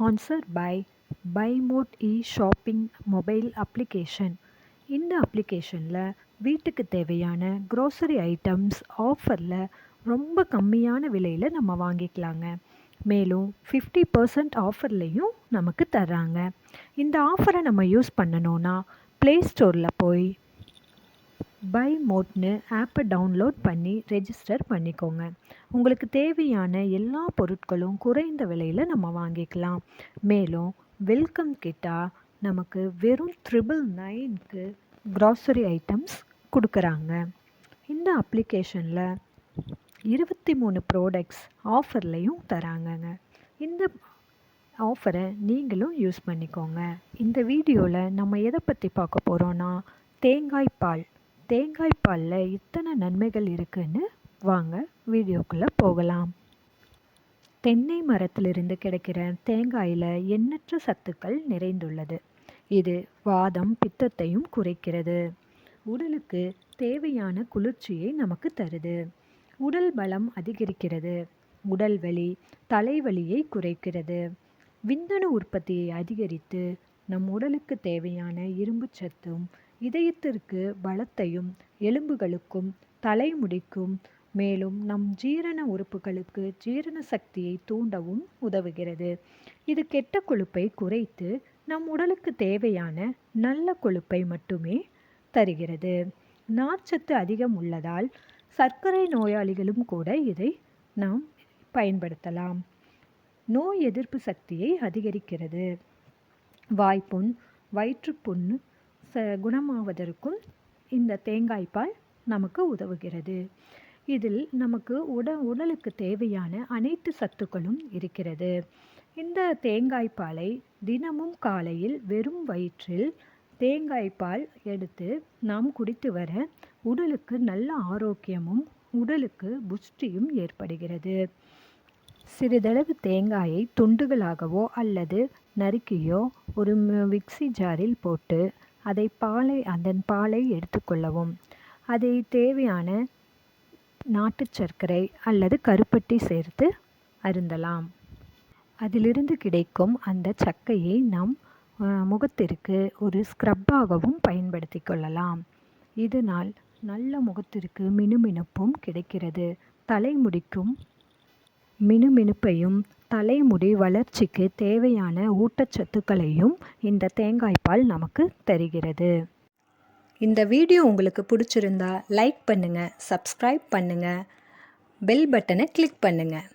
Sponsor by பைமோட் shopping mobile application. இந்த அப்ளிகேஷனில் வீட்டுக்கு தேவையான க்ரோசரி ஐட்டம்ஸ் ஆஃபரில் ரொம்ப கம்மியான விலையில் நம்ம வாங்கிக்கலாங்க. மேலும் 50% ஆஃபர்லேயும் நமக்கு தர்றாங்க. இந்த ஆஃபரை நம்ம யூஸ் பண்ணணுன்னா ப்ளே ஸ்டோரில் போய் பை மோட்னு ஆப்பை டவுன்லோட் பண்ணி ரெஜிஸ்டர் பண்ணிக்கோங்க. உங்களுக்கு தேவையான எல்லா பொருட்களும் குறைந்த விலையில் நம்ம வாங்கிக்கலாம். மேலும் வெல்கம் கிட்டாக நமக்கு வெறும் 999க்கு க்ராசரி ஐட்டம்ஸ் கொடுக்குறாங்க. இந்த அப்ளிகேஷனில் 23 ப்ராடக்ட்ஸ் ஆஃபர்லேயும் தராங்கங்க. இந்த ஆஃபரை நீங்களும் யூஸ் பண்ணிக்கோங்க. இந்த வீடியோவில் நம்ம எதை பற்றி பார்க்க போகிறோன்னா தேங்காய் பால். தேங்காய் பாலில் இத்தனை நன்மைகள் இருக்குன்னு வாங்க வீடியோக்குள்ளே போகலாம். தென்னை மரத்திலிருந்து கிடைக்கிற தேங்காயில் எண்ணற்ற சத்துக்கள் நிறைந்துள்ளது. இது வாதம் பித்தத்தையும் குறைக்கிறது. உடலுக்கு தேவையான குளிர்ச்சியை நமக்கு தருது. உடல் பலம் அதிகரிக்கிறது. உடல் வலி தலைவலியை குறைக்கிறது. விந்தணு உற்பத்தியை அதிகரித்து நம் உடலுக்கு தேவையான இரும்பு சத்தும் இதயத்திற்கு பலத்தையும் எலும்புகளுக்கும் தலைமுடிக்கும் மேலும் நம் ஜீரண உறுப்புகளுக்கு ஜீரண சக்தியை தூண்டவும் உதவுகிறது. இது கெட்ட கொழுப்பை குறைத்து நம் உடலுக்கு தேவையான நல்ல கொழுப்பை மட்டுமே தருகிறது. நார்ச்சத்து அதிகம் உள்ளதால் சர்க்கரை நோயாளிகளும் கூட இதை நாம் பயன்படுத்தலாம். நோய் எதிர்ப்பு சக்தியை அதிகரிக்கிறது. வாய்ப்புண் வயிற்றுப்புண் குணமாவதற்கும் இந்த தேங்காய்பால் நமக்கு உதவுகிறது. இதில் நமக்கு உடலுக்கு தேவையான அனைத்து சத்துக்களும் இருக்கிறது. இந்த தேங்காய்பாலை தினமும் காலையில் வெறும் வயிற்றில் தேங்காய்பால் எடுத்து நாம் குடித்து வர உடலுக்கு நல்ல ஆரோக்கியமும் உடலுக்கு புஷ்டியும் ஏற்படுகிறது. சிறிதளவு தேங்காயை துண்டுகளாகவோ அல்லது நறுக்கியோ ஒரு மிக்ஸி ஜாரில் போட்டு அதன் பாலை எடுத்துக்கொள்ளவும். அதை தேவையான நாட்டு சர்க்கரை அல்லது கருப்பட்டி சேர்த்து அருந்தலாம். அதிலிருந்து கிடைக்கும் அந்த சக்கையை நாம் முகத்திற்கு ஒரு ஸ்க்ரப்பாகவும் பயன்படுத்தி கொள்ளலாம். இதனால் நல்ல முகத்திற்கு மினுமினுப்பும் கிடைக்கிறது. தலைமுடிக்கும் மினுமினுப்பையும் தலைமுடி வளர்ச்சிக்கு தேவையான ஊட்டச்சத்துக்களையும் இந்த தேங்காய்பால் நமக்கு தருகிறது. இந்த வீடியோ உங்களுக்கு பிடிச்சிருந்தா லைக் பண்ணுங்கள், சப்ஸ்கிரைப் பண்ணுங்கள், பெல் பட்டனை கிளிக் பண்ணுங்கள்.